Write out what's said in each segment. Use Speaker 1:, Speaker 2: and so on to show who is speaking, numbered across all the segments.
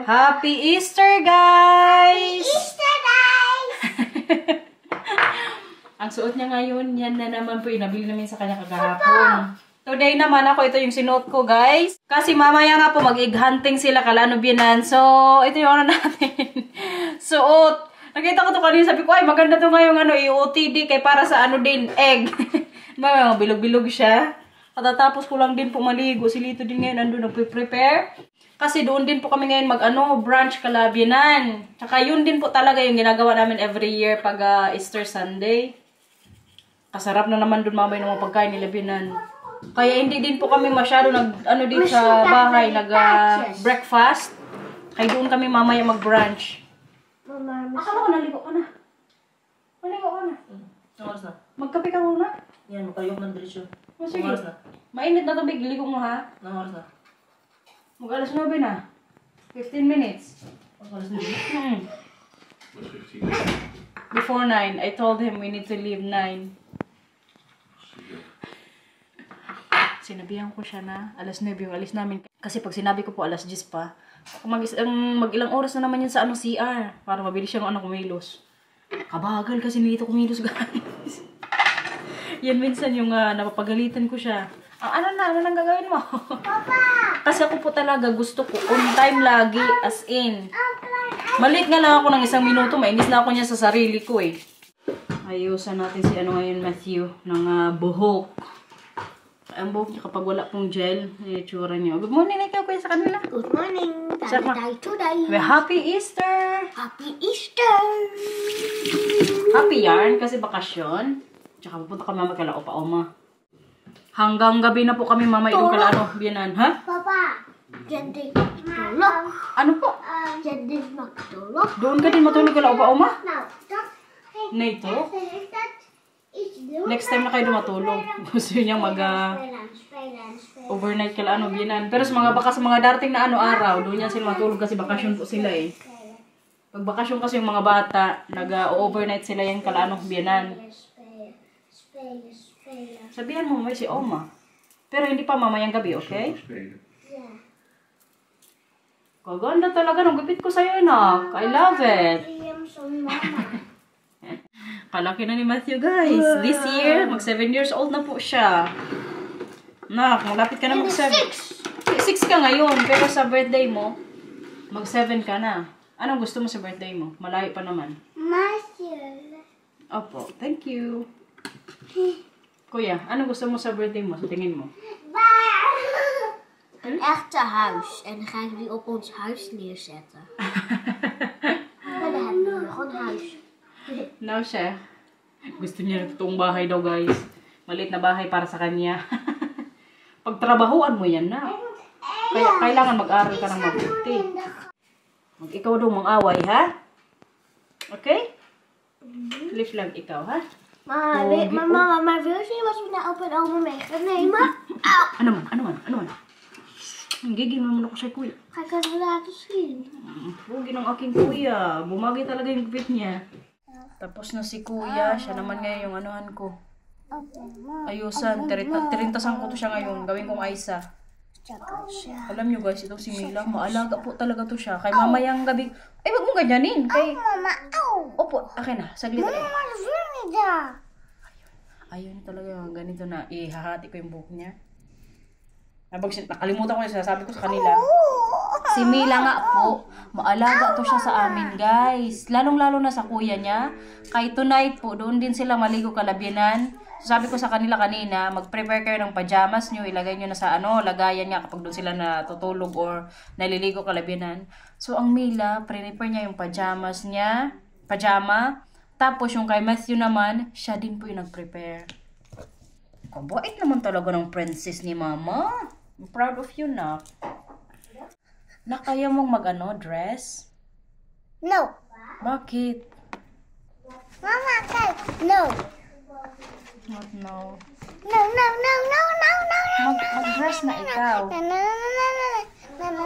Speaker 1: Happy Easter, guys!
Speaker 2: Easter, guys!
Speaker 1: Ang suot niya ngayon, yan na naman po inabili namin sa kanya kagahapon. Today naman ako, ito yung sinuot ko, guys. Kasi mamaya nga po mag-egg hunting sila kalano binan. So, ito yung ano natin. Suot. Nakita ko to kanina, sabi ko, ay maganda to ngayong ano, i-OTD kay para sa ano din, egg. Mga bilog-bilog siya. Katatapos ko lang din po maligo. Si Lito din ngayon nandun nagpe-prepare. Kasi doon din po kami ngayon brunch Kalabyanan. Tsaka yun din po talaga yung ginagawa namin every year pag Easter Sunday. Kasarap na naman doon mamay ng mga pagkain nila Binan. Kaya hindi din po kami masyado dito sa bahay, breakfast. Kaya doon kami mamaya mag-brunch. Akala ko naligo ka na. Maligo ka na.
Speaker 3: Oras na.
Speaker 1: Magkape ka muna.
Speaker 3: Yan, magkayong ng diretso.
Speaker 1: Sige.
Speaker 3: Oras na.
Speaker 1: Mainit na tubig, ligo mo ha.
Speaker 3: Oras na.
Speaker 1: Mag-alas 9 na. 15 minutes.
Speaker 3: Oras na.
Speaker 1: Before 9, I told him we need to leave 9. Sinabihan ko siya na alas 9 yung alis namin. Kasi pag sinabi ko po alas 10 pa, mag-ilang oras na naman yun sa CR. Para mabilis siyang kumilos. Kabagal kasi nito kumilos, guys. Yan minsan yung napapagalitan ko siya. Ano nang gagawin mo?
Speaker 2: Papa!
Speaker 1: Kasi ako po talaga gusto ko on time lagi, as in. Malit nga lang ako ng 1 minuto, mainis na ako niya sa sarili ko eh. Ayusan natin si ngayon, Matthew, ng buhok. Ang buhok niya kapag wala pong gel, itsura niya. Good morning, ikaw kuya sa kanila.
Speaker 2: Good morning. Tayo today.
Speaker 1: Happy Easter!
Speaker 2: Happy Easter!
Speaker 1: Happy yarn kasi bakasyon. Tsaka pupunta kami mama kala Opa-Oma. Hanggang gabi na po kami mama doon kala Biyanan, ha?
Speaker 2: Papa, dyan din matulog.
Speaker 1: Ano po?
Speaker 2: Dyan din matulog.
Speaker 1: Doon ka din matulog kala Opa-Oma?
Speaker 2: Now,
Speaker 1: Nito? Next time na kayo matulog. Gusto niyang overnight kala Biyanan. Pero sa sa mga darating na araw, doon yan sila matulog kasi bakasyon po sila eh. Pag bakasyon kasi yung mga bata, nag-overnight sila yan kala Biyanan. Sabihan mo may si Oma. Pero hindi pa mamayang gabi, okay?
Speaker 2: Yeah.
Speaker 1: Kaganda talaga ng gupit ko sa'yo, anak. I love it. Kalaki na ni Matthew, guys. This year, mag 7 years old na po siya. Nak, malapit ka na mag 7. 6 ka ngayon, pero sa birthday mo, mag 7 ka na. Anong gusto mo sa birthday mo? Malayo pa naman.
Speaker 2: Matthew.
Speaker 1: Opo, thank you. Kuya, anong gusto mo sa birthday mo? Sa tingin mo?
Speaker 2: Een echte huis. En dan ga ik die op ons huis neerzetten. En dan hebben we nog een huis.
Speaker 1: No, chef. Gusto niya na totoong bahay daw, guys. Maliit na bahay para sa kanya. Pagtrabahuan mo yan na. Kaya kailangan mag-aral ka ng mabuti. Ikaw daw mang-away, ha? Okay? Lift lang ikaw, ha?
Speaker 2: Mama, wil je zien wat we naar opa en oma mee gaan nemen?
Speaker 1: Ano man? Gigil naman ako sa kuya.
Speaker 2: Ga ik het laten zien?
Speaker 1: Huwag ng aking kuya. Bumagi talaga yung gupit niya. Tapos na si kuya. Siya naman ngayon yung anuhan ko. Ayusan. Tirintasan ko to siya ngayon. Gawin kong Aisa. Alam nyo guys, itong si Mila, maalaga po talaga to siya. Kay mamayang gabi. Ay, wag mong ganyanin. Kay...
Speaker 2: Mama,
Speaker 1: Opo, akin na. Saglit.
Speaker 2: Mama,
Speaker 1: Ayun talaga, ganito na. Ihahati ko yung buhok niya. Nakalimutan ko yung sinasabi ko sa kanila. Si Mila nga po, maalaga to siya sa amin, guys. Lalong-lalo na sa kuya niya. Kahit tonight po, doon din sila maligo Kalabyanan. So, sabi ko sa kanila kanina, mag-prepare kayo ng pajamas nyo. Ilagay nyo na sa lagayan nga kapag doon sila natutulog or naliligo Kalabyanan. So, ang Mila, prepare niya yung pajamas niya. Pajama. Tapos, yung kay Matthew naman, siya din po yung nag-prepare. Kabait naman talaga ng princess ni Mama. I'm proud of you na. Kaya mong dress?
Speaker 2: No.
Speaker 1: Bakit?
Speaker 2: Mama, kijk. No.
Speaker 1: What no?
Speaker 2: No.
Speaker 1: Mag-dress na ikaw.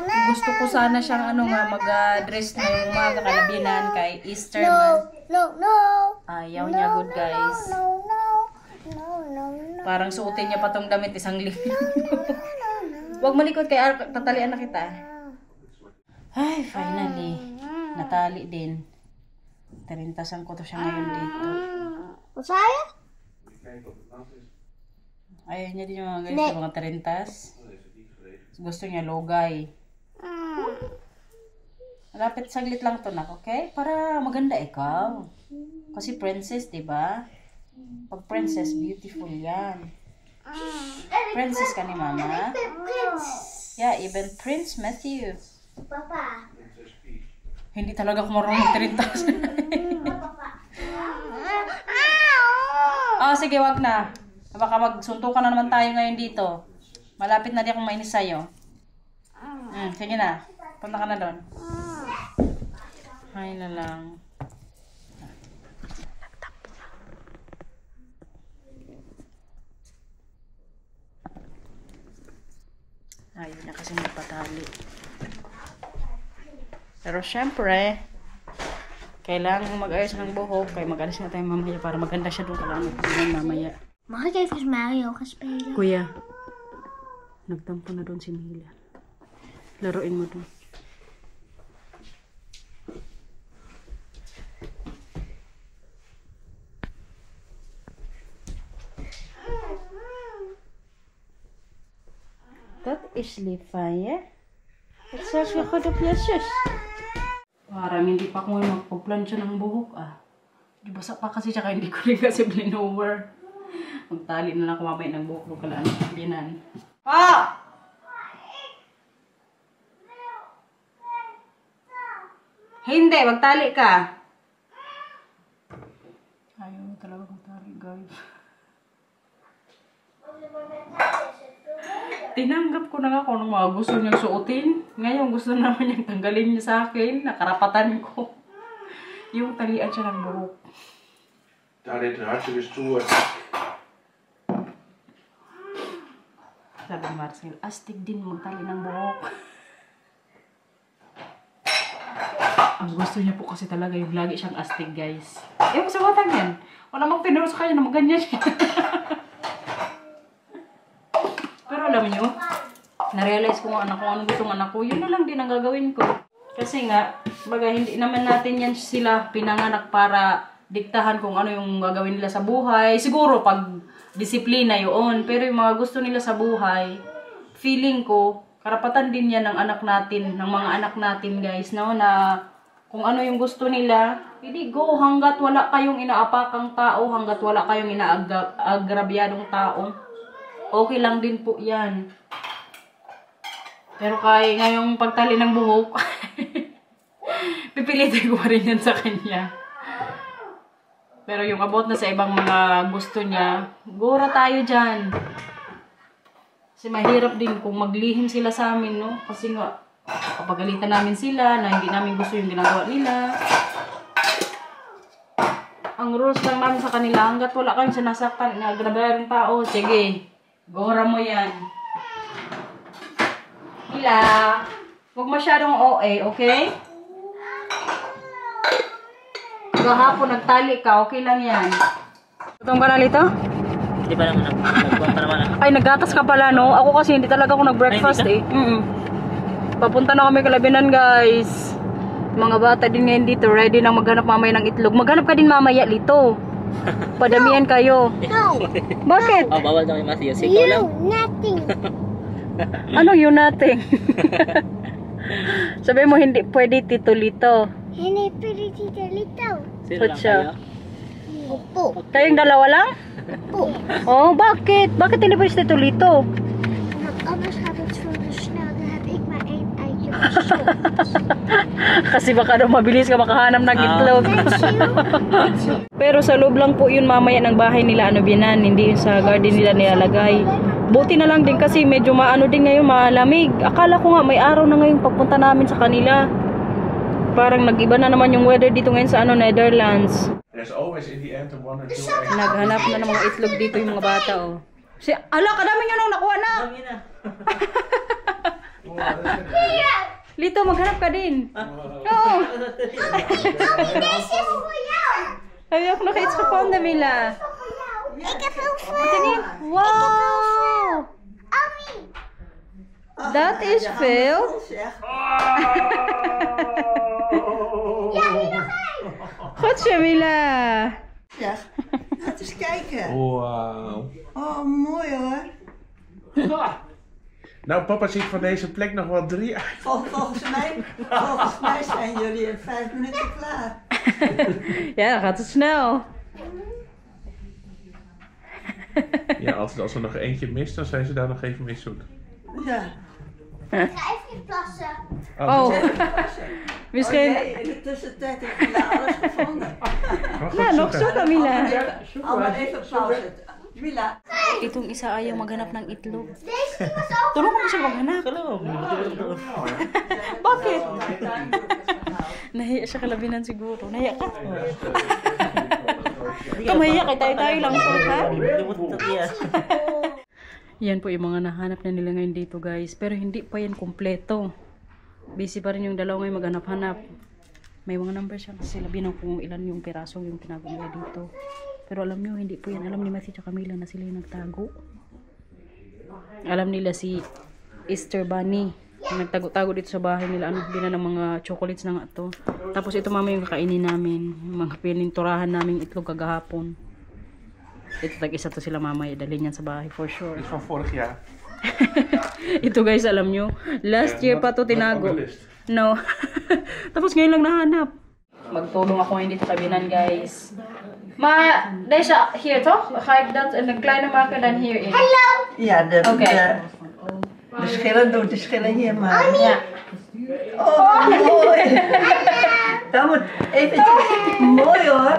Speaker 1: Gusto ko sana siyang mag-dress na yung mga Kalabyanan kay Easter man.
Speaker 2: No.
Speaker 1: Ayaw niya, good guys.
Speaker 2: No.
Speaker 1: Parang suotin niya pa tong damit 1 linggo. Huwag malikot kay tatalian na kita. Ay, finally. Natali din. Tarintasan ko to siya ngayon dito.
Speaker 2: Wat zei je?
Speaker 1: Ayaw niya din yung mga guys, yung mga tarintas. Gusto niya logay. Malapit saglit lang to, nak, okay? Para maganda ikaw. Kasi princess, diba? Pag princess, beautiful yan. Princess ka ni mama? Yeah, even Prince Matthew.
Speaker 2: Papa.
Speaker 1: Hindi talaga ako marunong mag-tarintas. Oh, sige, wag na. Baka magsuntukan na naman tayo ngayon dito. Malapit na di akong mainis sa'yo. Sige na. Punta ka na doon. Hay na lang. Ayun na kasi magpatali. Pero syempre, kailangan mag-ayos ng buhok. Kaya mag-alis na tayo mamaya para maganda siya doon. Kailangan mamaya.
Speaker 2: Mag ik even Mario gaan spelen?
Speaker 1: Kuya, nagtampo na doon si Mila. Laruin mo doon. Dat is lief van je. Wat zeg je goed op je zus? Parang hindi pa ako magpa-plansya ng buhok Di basa pa kasi tsaka hindi ko rin kasi blinover. Magtali na lang ako mamaya ng buhok ko kalaan. Binan. Pa! Hindi, magtali ka. Ayaw talaga magtali, guys. Tinanggap ko na nga kung anong mga gusto niyang suotin. Ngayon, gusto naman niyang tanggalin niya sa akin. Nakarapatan ko. Yung talian siya ng buhok.
Speaker 4: Daar deed een hartstikke stoer.
Speaker 1: Sabi ni Marcel, astig din magtali ng buhok. Ang gusto niya po kasi talaga yung lagi siyang astig, guys. Ewan sa batang yan. Wala mang tinuro sa kanya na maganyan siya. Pero alam niyo, na-realize ko nga anak ko, anong gustong anak ko, yun na lang din ang gagawin ko. Kasi nga, baga, hindi naman natin yan sila pinanganak para diktahan kung ano yung gagawin nila sa buhay. Siguro, pag disiplina yun. Pero yung mga gusto nila sa buhay, feeling ko, karapatan din yan ng anak natin, ng mga anak natin, guys, no? Na kung ano yung gusto nila, hindi go hanggat wala kayong inaapakang tao, hanggat wala kayong inaagrabyadong tao. Okay lang din po yan. Pero kaya ngayong pagtali ng buhok, pipilitin ko pa rin yan sa kanya. Pero yung about na sa ibang mga gusto niya, gora tayo dyan. Kasi mahirap din kung maglihim sila sa amin, no? Kasi nga, kapagalitan namin sila na hindi namin gusto yung ginagawa nila. Ang rules lang namin sa kanila, hanggat wala kayong sinasaktan, inagrabyadong tao, sige, gora mo yan. Hila, huwag masyadong OA, okay? Gahapon nagtali ka, okay lang yan. Tutong ka na lito?
Speaker 3: Hindi pa naman nagbuwan pa naman.
Speaker 1: Ay, naggatas ka pala, no? Ako kasi hindi talaga ako nag-breakfast eh. Papunta na kami Kalabinan, guys. Mga bata din ngayon dito, ready na maghanap mamaya ng itlog. Maghanap ka din mamaya, Lito. Padamihan kayo.
Speaker 2: No.
Speaker 1: Bakit?
Speaker 3: Oh, bawal daw yung Matthew. Ikaw lang.
Speaker 2: Nothing.
Speaker 1: Ano yun natin? Sabi mo, hindi pwede, Tito Lito.
Speaker 2: Hindi pwede dito lito.
Speaker 3: Sino lang
Speaker 1: Kutsa.
Speaker 3: kayo?
Speaker 2: Opo.
Speaker 1: Kayong dalawa lang?
Speaker 2: Opo.
Speaker 1: Oh, bakit? Bakit hindi pwede si Tito Lito?
Speaker 2: Anders gaat het veel te snel. Dan heb ik maar 1 eitje.
Speaker 1: Kasi baka daw mabilis ka makahanap ng itlog. Pero sa loob lang po yun mamaya ng bahay nila Binan, hindi yun sa garden nila nilalagay. Buti na lang din kasi medyo maano din ngayon, malamig. Akala ko nga may araw na ngayon pagpunta namin sa kanila. Parang nag-iba na naman yung weather dito ngayon sa Netherlands.
Speaker 4: There's always in the end one or two eggs.
Speaker 1: Naghanap na ng mga itlog dito yung mga bata, oh. Si, ala, kadami nyo nang nakuha na!
Speaker 3: Dami na.
Speaker 1: Lito, maghanap ka din. Oo. Heb je ook nog iets gevonden, Mila?
Speaker 2: Ik heb heel veel.
Speaker 1: Tingin. Wow!
Speaker 2: Ami.
Speaker 1: that is filled. Goed, Jamila.
Speaker 5: Zeg, laten eens kijken.
Speaker 4: Wauw.
Speaker 5: Oh, mooi hoor.
Speaker 4: Nou, papa ziet van deze plek nog wel 3 uit.
Speaker 5: Volgens mij zijn jullie in 5 minuten klaar.
Speaker 1: Ja, dan gaat het snel.
Speaker 4: Ja, als er nog eentje mist, dan zijn ze daar nog even mee zoet.
Speaker 5: Ja.
Speaker 2: Ik ga even plassen.
Speaker 1: Oh, misschien...
Speaker 5: Oh, in de tussentijd heb ik alles gevonden.
Speaker 1: Ja, nog zo, Camila.
Speaker 5: Allemaal even pauze. Mila.
Speaker 1: Itong isa ayaw maghanap ng itlog.
Speaker 2: Deze die was ook.
Speaker 1: Tulungan mo siya maghanap. Bakit? Nahiya siya kalabinan siguro. Nahiya ka? Ikaw mahiya kay tayo lang to, ha? Yan po yung mga nahanap na nila ngayon dito, guys. Pero hindi pa yan kumpleto. Busy pa rin yung dalawa ngayon maghanap-hanap. May mga numbers siya kasi sila binang kung ilan yung piraso yung tinago nila dito. Pero alam nyo, hindi po yan. Alam ni Matthew at Camila na sila yung nagtago. Alam nila si Easter Bunny. Nagtago-tago dito sa bahay nila. Ano, bina ng mga chocolates na nga to. Tapos ito mama yung kakainin namin. Yung mga pininturahan namin itlog kagahapon. Ito tag-isa to sila mama. Dalhin yan sa bahay for sure.
Speaker 4: Dit is van vorig jaar.
Speaker 1: Ito guys, alam nyo. Last year pa to tinago. No. Tapos ngayon lang nahanap. Magtulong ako ngayon dito kabinan, guys. Maar deze hier toch? Ga ik dat in een kleine maken dan hierin?
Speaker 2: Hallo.
Speaker 5: Ja, de schillen doet de schillen hier maar.
Speaker 1: Ja.
Speaker 5: Oh, mooi. Dat moet eventjes mooi hoor.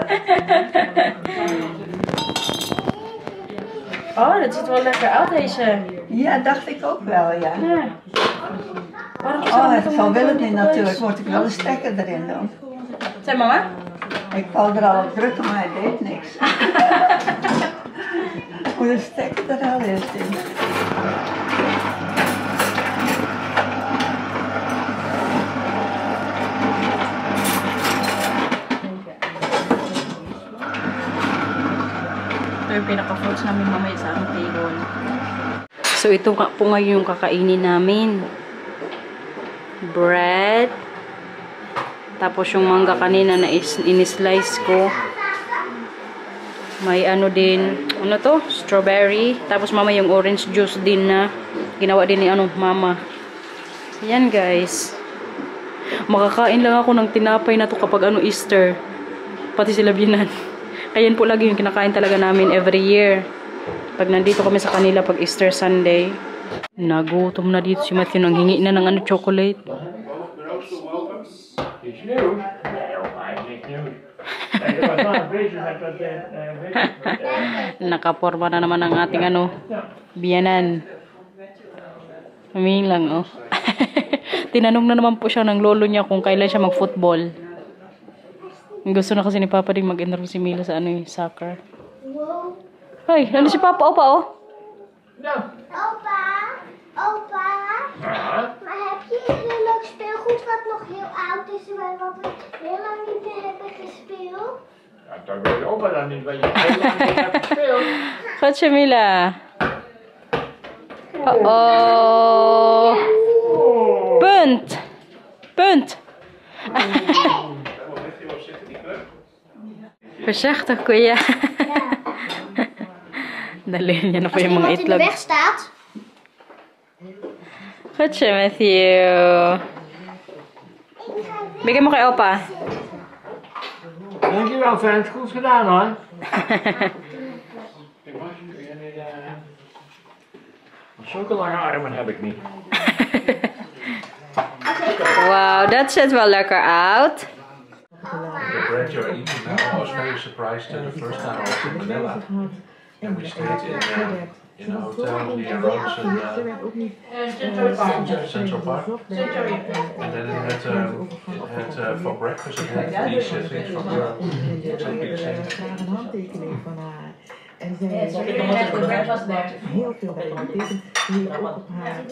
Speaker 1: Oh, dat ziet er wel lekker uit deze.
Speaker 5: Ja, dacht ik ook wel, ja.
Speaker 1: Ja. Waarom
Speaker 5: Zo wil het niet natuurlijk. Moet ik wel een stekker erin doen.
Speaker 1: Zeg mama.
Speaker 5: Ik wou er al op drukken, maar hij deed niks. Moet een stekker er al eerst in.
Speaker 1: Ito yung pinaka-fruits namin mamaya sa aming table. So ito po ngayon yung kakainin namin. Bread. Tapos yung mangga kanina na in-slice ko. May ano din, ano to? Strawberry. Tapos mama yung orange juice din na ginawa din ni mama. Yan guys. Makakain lang ako ng tinapay na to kapag Easter. Pati sila binan. Kaya po lagi yung kinakain talaga namin every year. Pag nandito kami sa kanila pag Easter Sunday. Nagutom na dito si Matthew nang hingi na ng chocolate.
Speaker 6: Iets nieuws? Nee, opa, is niks nieuws. Nee, dat was maar bezig met wat...
Speaker 1: Nakaporma na naman ang ating biyanan. Humingi lang, oh. Tinanong na naman po siya ng lolo niya kung kailan siya mag-football. Gusto na kasi ni Papa din mag-enroll si Mila sa soccer. Hoy, ano si Papa? Opa, oh.
Speaker 2: Opa, opa. Maar heb je heel leuk speelgoed wat nog heel oud is en wat we heel lang niet meer hebben gespeeld?
Speaker 6: Ja, dat weet opa dan niet, wat je heel lang niet hebt gespeeld.
Speaker 1: Goed, Jamila. Oh. Punt. Punt. Voorzichtig, kuya. Dali niya na po yung mga
Speaker 2: Als iemand in de
Speaker 1: itlog.
Speaker 2: weg staat.
Speaker 1: Goed zo, Matthew. Bigyan mo kay Opa.
Speaker 6: Dankjewel, vent. Goed gedaan, hoor. Zulke lange armen heb ik niet.
Speaker 1: Wow, dat ziet wel lekker uit.
Speaker 4: The bread you're eating now, I was very surprised the first time I was in Manila. And we stayed in a hotel near Robinson Central Park. And then it had for breakfast it had these things from exactly the same.
Speaker 7: Een handtekening van haar. En zij heeft heel veel bij getekend die ook op haar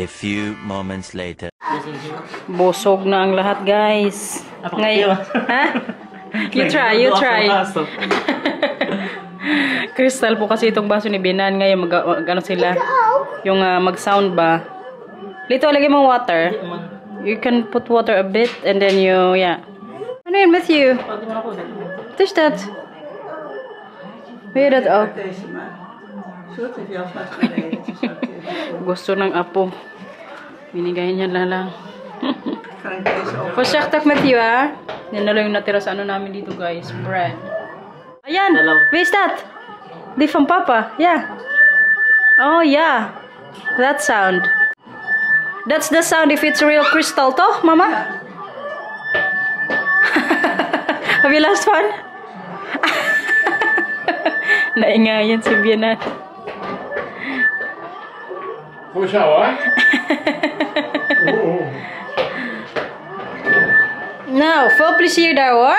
Speaker 8: A few moments later.
Speaker 1: Busog na ang lahat, guys. Ngayon, ha? You try. Crystal po kasi itong baso ni Binan. Ngayon, ano sila? Yung mag-sound ba? Lito, lagay mong water. You can put water a bit and then you, yeah. Ano yun, Matthew? Touch that. Wear that up. Gusto ng apo. Binigay niya lang. Pasaktak, Matthew, ah. Yan na lang yung natira sa ano namin dito, guys. Bread. Ayan! Where's that? Di from Papa. Yeah. Oh, yeah. That sound. That's the sound if it's real crystal to, Mama? Have you lost one? Naingayan si Bianan.
Speaker 6: Goed zo hoor.
Speaker 1: Nou, veel plezier daar hoor.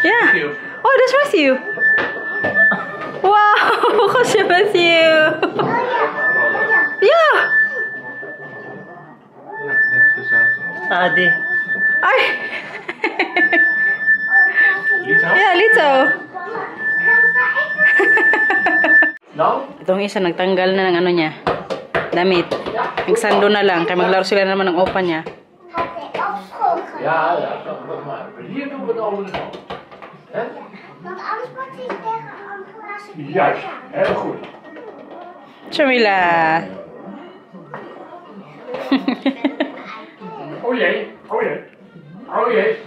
Speaker 1: Ja. Oh, dat is Matthew. Wow, goedje Matthew. Ja.
Speaker 3: Ade.
Speaker 1: Ay. Ja, Lito. Itong isa nagtanggal na ng ano niya. Damit. Nagsando na lang. Kaya maglaro sila naman ng opa niya.
Speaker 6: Ja, maar hier doen we het over de hand.
Speaker 2: Want anders wordt hij tegen een glazen.
Speaker 6: Juist, heel goed.
Speaker 1: Chamila.
Speaker 6: Oh jee, oh jee, oh jee.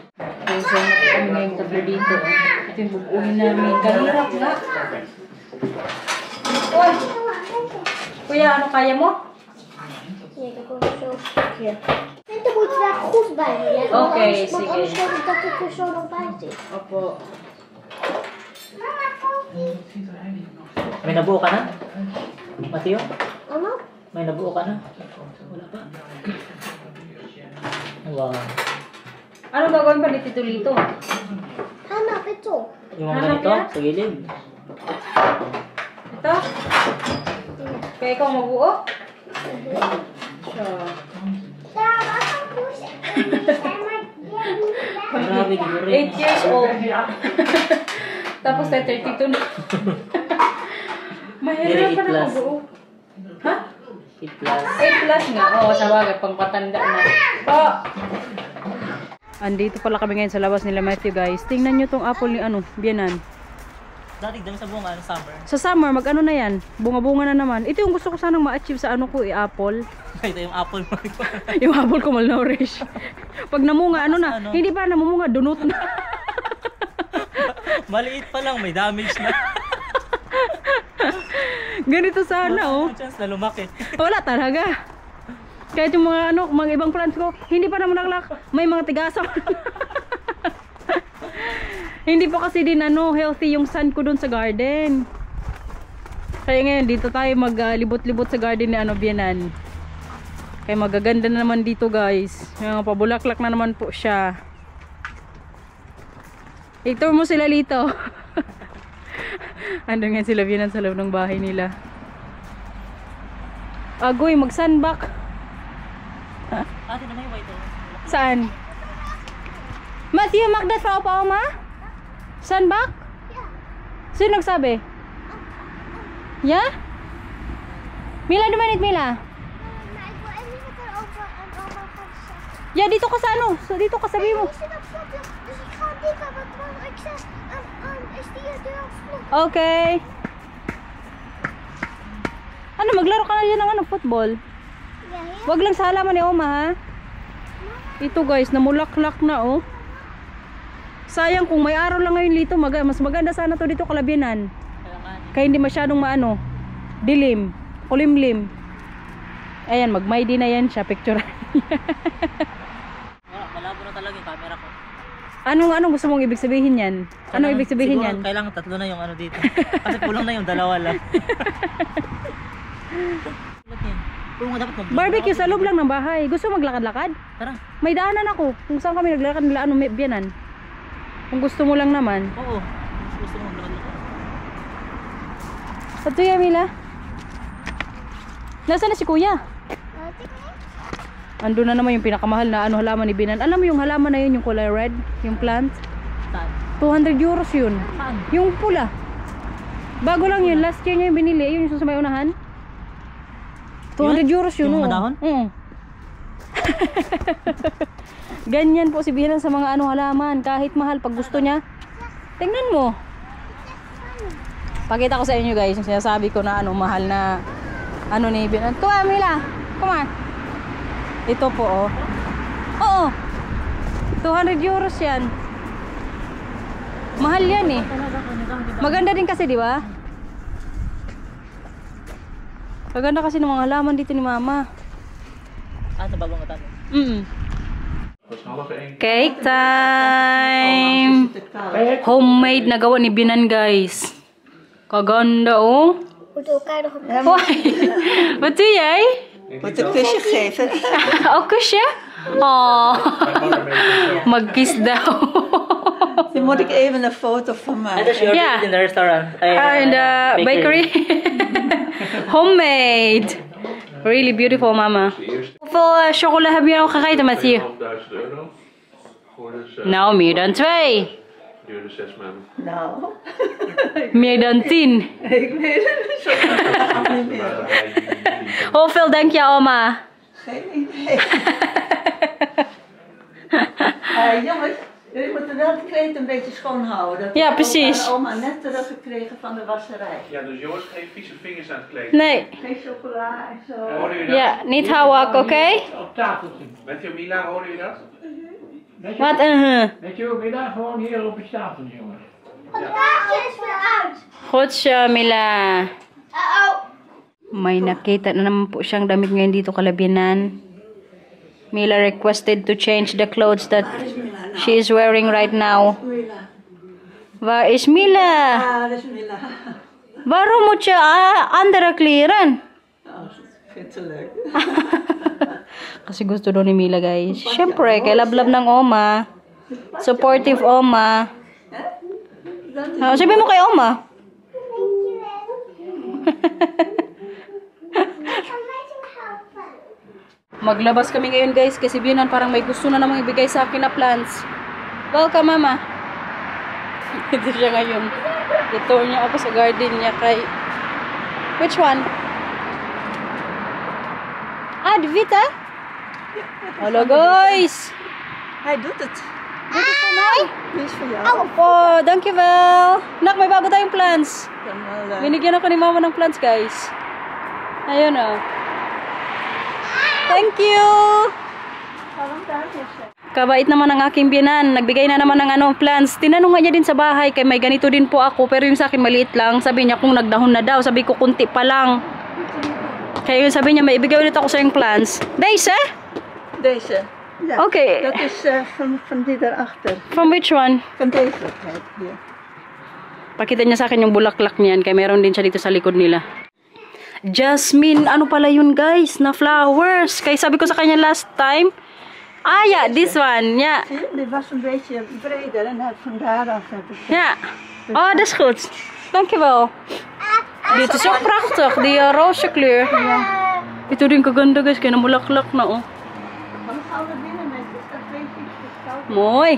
Speaker 1: So, kami na yung tablo dito. Ito yung bubuhin namin. Kahirap nga. Uy! Kuya, ano kaya mo?
Speaker 2: Nee, dat komt zo stukje. En dan moet je daar goed bij leggen.
Speaker 1: Oké,
Speaker 2: Want
Speaker 1: sige.
Speaker 2: anders denk ik dat het er zo nog bij zit.
Speaker 1: Opo.
Speaker 2: Mama, Foki.
Speaker 3: May nabuo ka na? Mateo?
Speaker 2: Ano?
Speaker 3: May nabuo ka na? Wala pa. Wow.
Speaker 1: Ano gagawin pa ni Tito Lito?
Speaker 2: Hanap ito.
Speaker 3: Yung mga
Speaker 1: Hanap
Speaker 3: ganito,
Speaker 1: yan?
Speaker 3: sa gilid.
Speaker 1: Ito? Kaya ikaw mabuo? Sure.
Speaker 2: Daar was een poes.
Speaker 3: Grabe, gigurin.
Speaker 1: 8 years old. Tapos na 32 na. Mahirap pa na mabuo. Ha?
Speaker 3: 8 plus.
Speaker 1: 8 plus nga. Oo, sa bagay. Pangpatanda na. Oh! Andito pala kami ngayon sa labas nila Matthew, guys. Tingnan nyo tong apple ni Bianan.
Speaker 3: Dati dami sa bunga, summer.
Speaker 1: Sa summer, mag-ano na yan? Bunga-bunga na naman. Ito yung gusto ko sanang ma-achieve sa ano ko, apple.
Speaker 3: Ito yung apple mo.
Speaker 1: Yung apple ko malnourished. Pag namunga, ano na? Hindi pa namumunga, dunot na.
Speaker 3: Maliit pa lang, may damage na.
Speaker 1: Ganito sana, oh.
Speaker 3: Wala chance na lumaki.
Speaker 1: Wala talaga. Kahit yung mga ano, mga ibang plants ko, hindi pa naman naglak. May mga tigasan. Hindi pa kasi din ano, healthy yung sun ko dun sa garden. Kaya ngayon, dito tayo maglibot-libot sa garden ni Bianan. Kaya magaganda na naman dito, guys. Yung pabulaklak na naman po siya. I-tour mo sila dito. Andun nga sila Bianan sa loob ng bahay nila. Agoy, mag-sunback.
Speaker 3: Ate na may white.
Speaker 1: Saan? Matthew, magdat pa pa ma? Sunback? Sino nagsabi? Yeah? Mila, dumanit Mila.
Speaker 2: Maar ik wil even met haar over en oma gaan zeggen.
Speaker 1: Ja, dito ka sa ano? So, dito ka sabi mo.
Speaker 2: Is dit op slot? Dus ik ga dit hebben. Want ik zeg, is die deur op slot?
Speaker 1: Okay. Ano, maglaro ka na dyan ng ano, football?
Speaker 2: Ja, heel.
Speaker 1: Wag lang sa halaman ni Oma, ha? Ito guys, namulaklak na, oh. Sayang kung may araw lang ngayon dito, mas maganda sana to dito Kalabinan. Kaya hindi masyadong maano, dilim, kulimlim. Ayan, mag-MyD na yan siya, picture.
Speaker 3: Malabo na talaga yung camera ko.
Speaker 1: Anong gusto mong ibig sabihin yan? Anong ibig sabihin
Speaker 3: siguro,
Speaker 1: yan?
Speaker 3: Kailangan tatlo na yung ano dito. Kasi pulang na yung dalawa lang.
Speaker 1: Barbecue sa loob lang ng bahay. Gusto maglakad-lakad?
Speaker 3: Tara.
Speaker 1: May daanan ako. Kung saan kami naglalakad nila, Bianan. Kung gusto mo lang naman.
Speaker 3: Oo. Gusto mo maglakad.
Speaker 1: At yan, Mila. Nasaan na si kuya? Ando na naman yung pinakamahal na halaman ni Binan. Alam mo yung halaman na yun, yung kulay red, yung plant? 200 euros yun.
Speaker 3: Saan?
Speaker 1: Yung pula. Bago lang yun. Last year niya yung binili. Yun yung sa may unahan. 200 euros yun.
Speaker 3: Yung
Speaker 1: oh.
Speaker 3: mga dahon?
Speaker 1: Ganyan po si Binan sa mga halaman. Kahit mahal pag gusto niya. Tingnan mo. Pakita ko sa inyo guys yung sinasabi ko na mahal na ni Binan. Come on, Mila. Come on. Ito po oh. Oo. 200 euros yan. Mahal yan eh. Maganda din kasi, di ba? Maganda kasi ng mga halaman dito ni Mama.
Speaker 3: Sa bagong atan.
Speaker 1: Cake time! Homemade na gawa ni Binan, guys. Kaganda, oh.
Speaker 2: Moet elkaar nog een
Speaker 1: Why? Wat doe jij?
Speaker 5: Moet een kusje geven.
Speaker 1: Oh, kusje? Oh. Mag-kiss daw.
Speaker 5: Dan moet ik even een foto van maken.
Speaker 3: Ito she ordered
Speaker 1: Yeah.
Speaker 3: in the restaurant.
Speaker 1: In the bakery. Homemade. Really beautiful, Mama. Hoeveel chocola heb je nou gegeten, Mathieu?
Speaker 4: €2.500 voor dus
Speaker 1: Nou, meer dan 2.
Speaker 4: duurde 6 maanden.
Speaker 5: Nou,
Speaker 1: Meer dan 10.
Speaker 5: ik weet het zo niet meer.
Speaker 1: Hoeveel denk je, oma?
Speaker 5: Geen idee. Jongens, jullie moeten wel het kleed een beetje schoonhouden. Dat
Speaker 1: Ja,
Speaker 5: heeft
Speaker 1: precies.
Speaker 5: oma net teruggekregen van de wasserij.
Speaker 4: Ja, dus jongens, geen vieze vingers aan het kleed.
Speaker 1: Nee.
Speaker 5: Geen chocola en zo.
Speaker 4: Hoorden jullie dat?
Speaker 1: Ja, niet hawak, oké?
Speaker 6: Op tafeltje.
Speaker 4: Met je Mila, hoorden jullie dat?
Speaker 1: Wat een
Speaker 6: Weet je hoe we daar gewoon hier op het tafeltje, jongen.
Speaker 2: Het kaartje is weer uit.
Speaker 1: Goed zo, Mila.
Speaker 2: Uh-oh.
Speaker 1: May nakita na naman po siyang damit ngayon dito kalabinan. Mila requested to change the clothes that she is wearing right now.
Speaker 5: Mila.
Speaker 1: Waar is Mila?
Speaker 5: Ah, dat is Mila.
Speaker 1: Waarom moet je andere kleren?
Speaker 5: Oh, ik vind het leuk.
Speaker 1: Kasi gusto daw ni Mila, guys. Siyempre, kay lablab ng oma. Supportive oma. Sabi mo kay oma. Maglabas kami ngayon, guys, kasi Binan parang may gusto na namang ibigay sa akin na plants. Welcome, Mama. Ito siya ngayon. I-tour niya ako sa garden niya kay... Which one? Vita? Hallo, guys.
Speaker 5: Hij doet het.
Speaker 1: Dit is voor mij?
Speaker 5: Dit is voor jou.
Speaker 1: Oh, dankjewel. Nak, may bago tayong plants.
Speaker 5: Dan wel,
Speaker 1: Binigyan ako ni Mama ng plants, guys. Ayun, oh. Thank you. Kabait naman ang aking biyanan. Nagbigay na naman ng plants. Tinanong nga niya din sa bahay kay may ganito din po ako. Pero yung sa akin maliit lang. Sabi niya kung nagdahon na daw. Sabi ko kunti pa lang. Kaya yun sabi niya may ibigay ulit ako sa yung plants. Deze?
Speaker 5: Deze. Ja,
Speaker 1: Okay.
Speaker 5: dat is van die daarachter.
Speaker 1: From which one?
Speaker 5: Van deze. Kijk, hier.
Speaker 1: Pakita niya sa akin yung bulaklak niyan. Kaya meron din siya dito sa likod nila. Jasmine, ano pala yun, guys? Na flowers. Kaya sabi ko sa kanya last time. Ah, ja, this one. Ja.
Speaker 5: Zie je, dit was een beetje breder en vandaar af heb ik...
Speaker 1: Ja. Oh, dat is goed. Dankjewel. Dit is ook prachtig. Die roze kleur. Ja. Ito din kaganda, guys. Kaya namulaklak na, oh.
Speaker 5: Maar we gaan er binnen met, dus dat weet ik gescout.
Speaker 1: Mooi.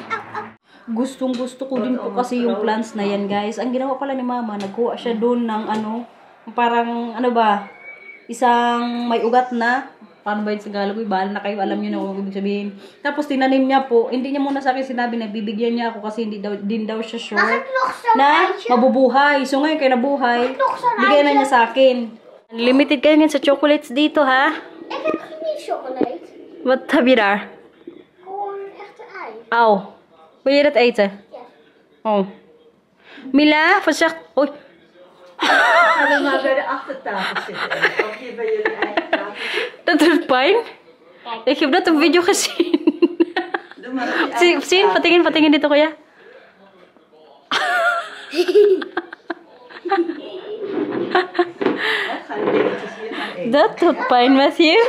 Speaker 1: Gustong-gusto ko din po kasi yung plants na yan, guys. Ang ginawa pala ni Mama, nagkuha siya doon ng parang, isang may ugat na. Paano ba yun sa Tagalog? Bahala na kayo, alam nyo na kung ibig sabihin. Tapos tinanim niya po, hindi niya muna sa akin sinabi na bibigyan niya ako kasi din daw siya sure na mabubuhay. So ngayon kayo nabuhay, bigyan na niya sa akin. Limited kayo ngayon sa chocolates dito, ha?
Speaker 2: Ik heb geen chocolade.
Speaker 1: Wat heb je daar?
Speaker 2: Gewoon echte ei.
Speaker 1: Au. Wil je dat eten?
Speaker 2: Ja.
Speaker 1: Oh. Mila, voorzichtig. Oei.
Speaker 5: Gaan we maar bij de achtertafel zitten. Of hier bij jullie eigen tafel.
Speaker 1: Dat doet pijn. Ik heb dat op video gezien.
Speaker 5: Doe maar op je
Speaker 1: Zien, patingin dito, kuya.
Speaker 5: Ga je dingetjes hier gaan eten.
Speaker 1: Dat doet pijn, Matthew.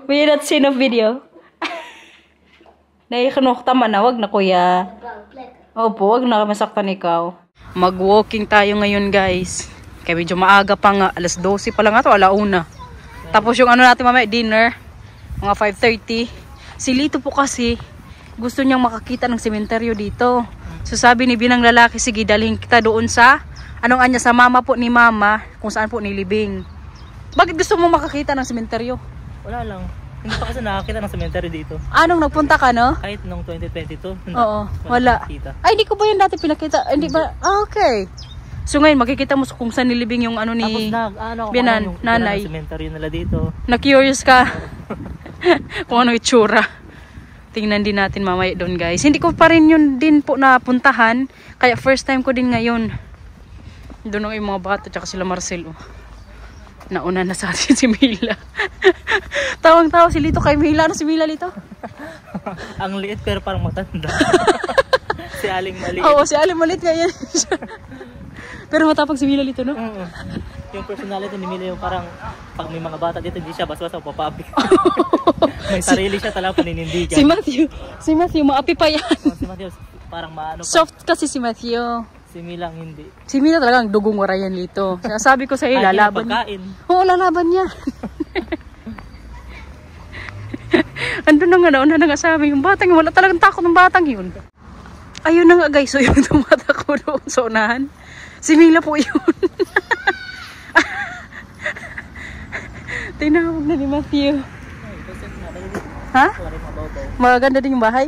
Speaker 1: Wil je dat zien op video? Nee, genoeg. Tama na. Wag na, kuya. Opo, wag na masaktan ikaw. Mag-walking tayo ngayon, guys. Kaya medyo maaga pa nga. Alas 12 pa lang ito, 1:00. Tapos yung ano natin mamaya, dinner. Mga 5:30. Si Lito po kasi, gusto niyang makakita ng sementeryo dito. So sabi ni Binang lalaki, sige dalhin kita doon sa, anong anya, sa mama po ni mama, kung saan po nilibing. Bakit gusto mo makakita ng sementeryo?
Speaker 3: Wala lang. Hindi pa kasi nakakita ng cemetery dito.
Speaker 1: Anong nagpunta ka, no?
Speaker 3: Kahit nung 2022.
Speaker 1: Oo, wala. Ay, hindi ko ba yun dati pinakita? Hindi ba? Ah, okay. So ngayon, makikita mo kung saan nilibing yung ano ni Binan, nanay.
Speaker 3: Yung cemetery nila dito.
Speaker 1: Na-curious ka? Kung ano itsura. Tingnan din natin mamaya doon, guys. Hindi ko pa rin yun din po napuntahan. Kaya first time ko din ngayon. Doon yung mga bata, tsaka sila Marcel. Oh. Nauna na sa atin si Mila. Tawang-tawa si Lito kay Mila. Ano si Mila, Lito?
Speaker 3: Ang liit pero parang matanda. Si Aling maliit.
Speaker 1: Oo, si Aling maliit nga yan. Pero matapang si Mila, Lito, no?
Speaker 3: Yung personality ni Mila yung parang pag may mga bata dito, hindi siya basta-basta papapi. May sarili siya talagang paninindigan.
Speaker 1: Si Matthew, maapi pa yan.
Speaker 3: Si Matthew, parang maano pa.
Speaker 1: Soft kasi si Matthew.
Speaker 3: Si Mila hindi.
Speaker 1: Si Mila talagang dugong warayan, Lito. Sabi ko sa iyo, lalaban niya. Oo, lalaban niya. Andun na nga, nauna na nga sa amin yung batang yun. Wala talagang takot ng batang yun. Ayun na nga, guys. So yung tumatakbo doon sa unahan. Si Mila po yun. Tinawag na ni Matthew. Ha? Maganda din yung bahay.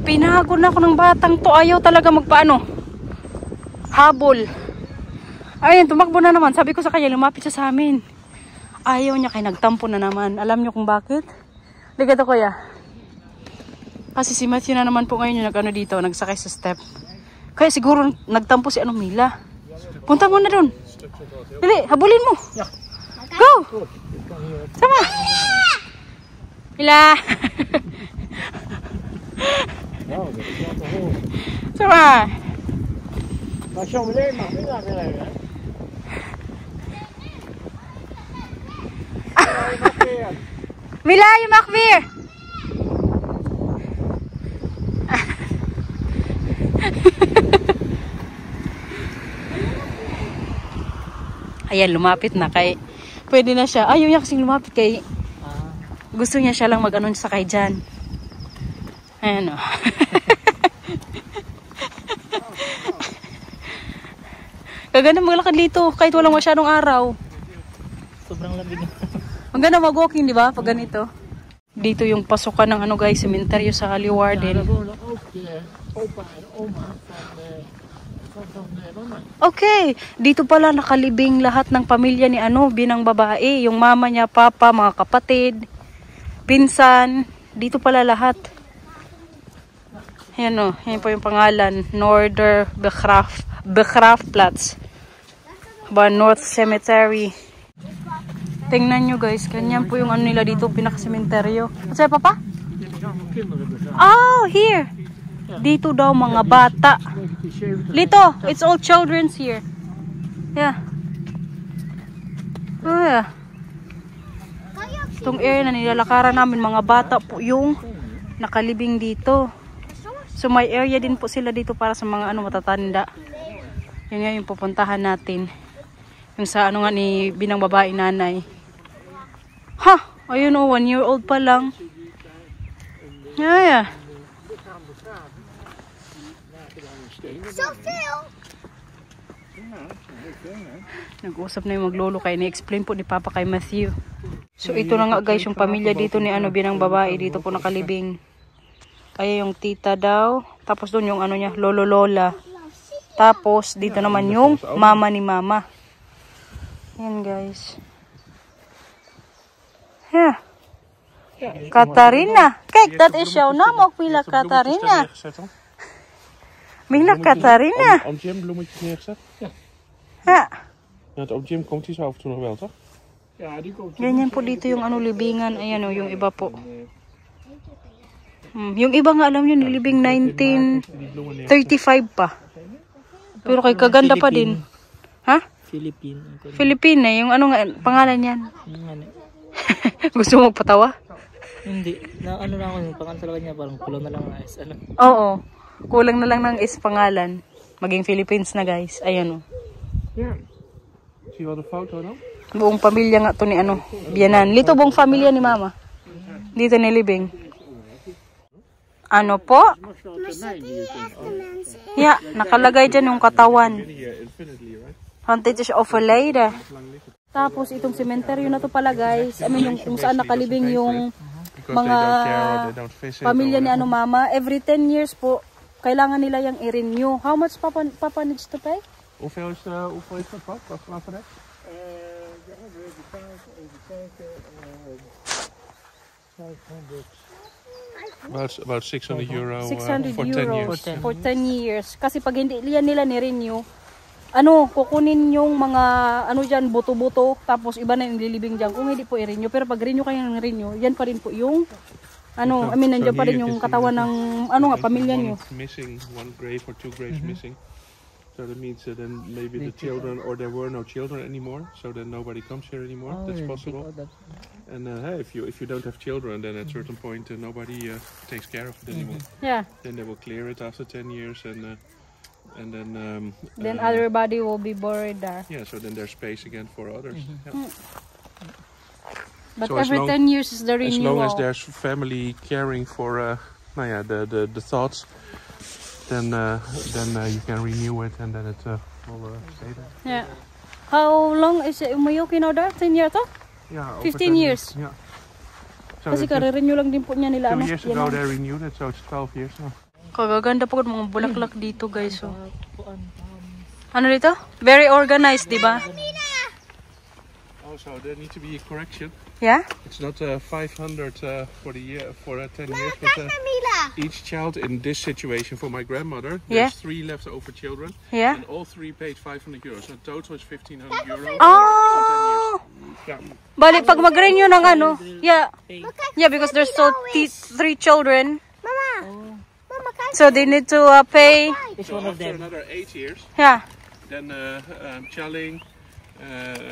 Speaker 1: Pinagod na ako ng batang to. Ayaw talaga magpaano. Habol. Ayun, tumakbo na naman. Sabi ko sa kanya, lumapit siya sa amin. Ayaw niya, kaya nagtampo na naman. Alam niyo kung bakit? Liga to, kuya. Kasi si Matthew na naman po ngayon yung nag-ano dito, nagsakay sa step. Kaya siguro nagtampo si Mila. Punta mo na dun. Dali, habulin mo. Go! Sama! Mila! Sama! Mila, yung makbir! Ayan, lumapit na kay... Pwede na siya. Ayaw niya kasing lumapit kay... Gusto niya siya lang mag-anon sakay dyan. Ayan o. Kaganda maglakad dito kahit walang masyadong araw.
Speaker 3: Sobrang lamig.
Speaker 1: Ang ganda mag-walking, di ba? Pag ganito. Dito yung pasukan ng ano guys, sementeryo sa Leeuwarden. Okay, dito pala nakalibing lahat ng pamilya ni Binang babae. Yung mama niya, papa, mga kapatid, pinsan. Dito pala lahat. Ayan o, yan po yung pangalan. Begraafplaats. North Cemetery. Tingnan nyo guys, ganyan po yung ano nila dito, pinaka-sementeryo. Sa'yo papa? Oh, here. Dito daw mga bata. Lito, it's all children's here. Yeah. Oh yeah. Itong area na nilalakaran namin, mga bata po yung nakalibing dito. So may area din po sila dito para sa mga matatanda. Yun nga yung pupuntahan natin. Yung sa nga ni Binang babae nanay. Ha! Ayun o, 1 year old pa lang. Yeah. Nag-usap na yung maglolo kay na-explain po ni Papa kay Matthew. So ito na nga guys yung pamilya dito ni Binang babae. Dito po nakalibing. Kaya yung tita daw. Tapos doon yung niya, lolo lola. Tapos dito naman yung mama ni mama. Yan guys. Yeah. Katarina. Kijk, dat is jouw naam ook, Mila Katarina. Mila Katarina.
Speaker 9: Oom Jim bloemetjes neergezet? Ja.
Speaker 1: Ja.
Speaker 9: Ja, oom Jim komt hier zo af en toe nog wel, toch?
Speaker 6: Ja, die komt.
Speaker 1: Ganyan po dito yung libingan. Ayan o, yung iba po. Yung iba nga alam nyo, nilibing 1935 pa. Pero kay kaganda pa din. Ha? Philippine yung nga, pangalan yan. Gusto mo magpatawa?
Speaker 3: Hindi. Na lang ako yung pangalan sa kanya, parang kulang na lang ng S.
Speaker 1: Oo. Kulang na lang ng S pangalan. Maging Philippines na guys. Ayan o.
Speaker 9: Ja. Zie je wel de foto dan?
Speaker 1: Buong pamilya nga to ni ano, biyanan. Lito buong pamilya ni mama. Dito nilibing. Ano po? Yeah, nakalagay dyan yung katawan. Haunted of a lady. Tapos itong cemetery na to pala guys. I mean yung kung saan nakalibing yung mga pamilya ni ano mama. Every 10 years po, kailangan nila yung i-renew. How much papa needs to pay?
Speaker 9: Hoeveel is dat, pap? Wat vanaf vandaag? About 600 euro
Speaker 1: 600
Speaker 9: for 10 years.
Speaker 1: For 10 years. Kasi pag hindi nila ni-renew, ano, kukunin yung mga, ano dyan, buto-buto, tapos iba na yung lilibing dyan. Kung hindi po i-renew, pero pag renew kayo ng renew, yan pa rin po yung, ano, I mean, nandiyan pa rin yung katawan ng, ano nga, pamilya nyo.
Speaker 9: Missing, one grave or two graves missing. So that means then maybe the children, or there were no children anymore, so then nobody comes here anymore. That's possible. And hey, if you don't have children, then at a certain point nobody takes care of it anymore.
Speaker 1: Yeah.
Speaker 9: Then they will clear it after 10 years, and then
Speaker 1: everybody will be buried there.
Speaker 9: Yeah, so then there's space again for others. Yeah.
Speaker 1: But
Speaker 9: so
Speaker 1: every 10 years is the renewal.
Speaker 9: As long as there's family caring for the thoughts, then you can renew it, and then it will stay there.
Speaker 1: Yeah. How long is it? Umayuki now there? 10 years to?
Speaker 9: Yeah.
Speaker 1: 15 years.
Speaker 9: Yeah. So
Speaker 1: kasi kare-renew lang din po niya nila.
Speaker 9: 2 years ago they renewed it, so it's 12 years now.
Speaker 1: Kagaganda po mga bulaklak dito guys. So. Ano dito? Very organized, di ba?
Speaker 9: Also, there needs to be a correction.
Speaker 1: Yeah?
Speaker 9: It's not 500 for the year for 10 years, but each child in this situation for my grandmother, there's 3 leftover children, and all 3 paid 500 euros. So total is 1,500 euros for 10 years. Yeah.
Speaker 1: Bali, pag mag-renew ng ano, yeah, because there's so 3 children. So they need to pay.
Speaker 9: So after another 8 years, then Challing,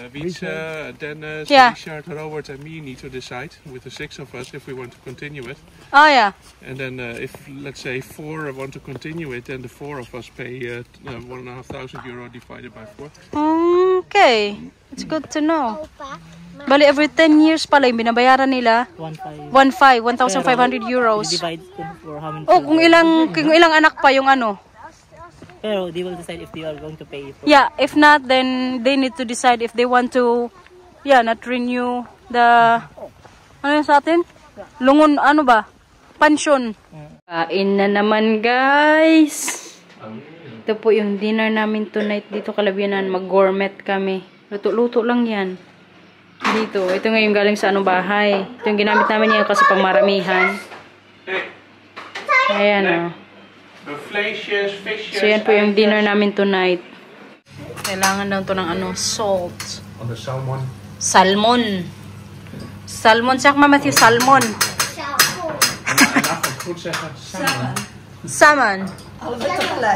Speaker 9: Wietse, Dennis, Richard, Robert and me need to decide with the 6 of us if we want to continue it.
Speaker 1: Oh yeah.
Speaker 9: And then if let's say 4 want to continue it, then the 4 of us pay 1,500 euro divided by 4.
Speaker 1: Okay, it's good to know. Bali every 10 years pala yung binabayaran nila. 1,500 euros.
Speaker 3: For how many
Speaker 1: kung ilang anak pa yung ano.
Speaker 3: Pero they will decide if they are going to pay for.
Speaker 1: Yeah, if not, then they need to decide if they want to, not renew the, ano yun sa atin? Lungon, ano ba? Pension. Kain na naman, guys. Ito po yung dinner namin tonight dito Kalabyanan. Mag-gourmet kami. Luto-luto lang yan. Dito. Ito nga yung galing sa bahay. Ito yung ginamit namin yan kasi pang maramihan. Ayan o. So yan po yung dinner namin tonight. Kailangan daw ito ng salt.
Speaker 9: On the salmon.
Speaker 1: Salmon. Salmon. Zeg maar met je salmon.
Speaker 9: Goed zeggen. Salmon.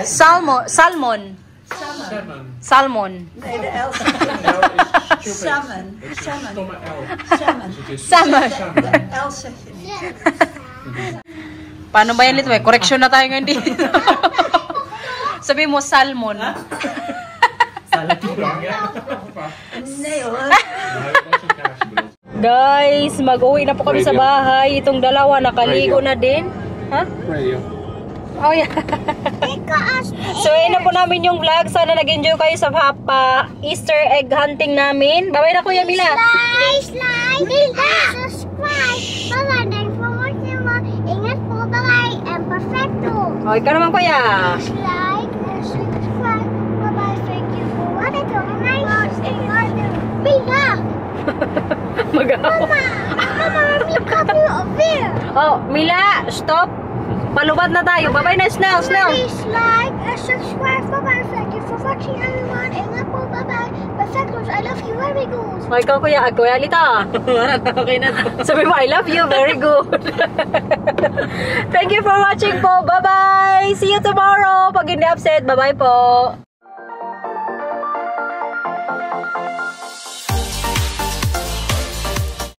Speaker 1: Salmon. Salmon. Salmon. Salmon.
Speaker 5: Nee, de L. Salmon. Salmon.
Speaker 1: Salmon.
Speaker 5: De L zeg je niet.
Speaker 1: Paano ba yan dito? Correction na tayo ngayon dito. Sabi mo, salmon.
Speaker 5: Nee hoor.
Speaker 1: Guys, mag-uwi na po kami sa bahay. Itong dalawa, nakaligo na din. Ha?
Speaker 9: Radio.
Speaker 1: Oh, yeah. So, yun na po namin yung vlog. Sana nag-enjoy kayo sa Easter egg hunting namin. Bye-bye na Kuya Mila.
Speaker 2: Like, subscribe. Thanks for watching. Ingat po bye and perfecto.
Speaker 1: O, ikaw naman Kuya.
Speaker 2: Like and subscribe. Bye-bye. Thank you for watching. Mila!
Speaker 1: Magaw.
Speaker 2: Mama, let me come over here.
Speaker 1: Oh, Mila, stop. Palubad na tayo. Bye-bye na, Snell.
Speaker 2: Please like and subscribe. Bye-bye. Thank you for watching, everyone. Ingat po. Bye-bye. Perfectos, I love you. Very good.
Speaker 1: O, ikaw Kuya. Kuya Alita. Okay na. Sabi mo, I love you. Very good. Thank you for watching po. Bye-bye. See you tomorrow. Pag hindi upset, bye-bye po.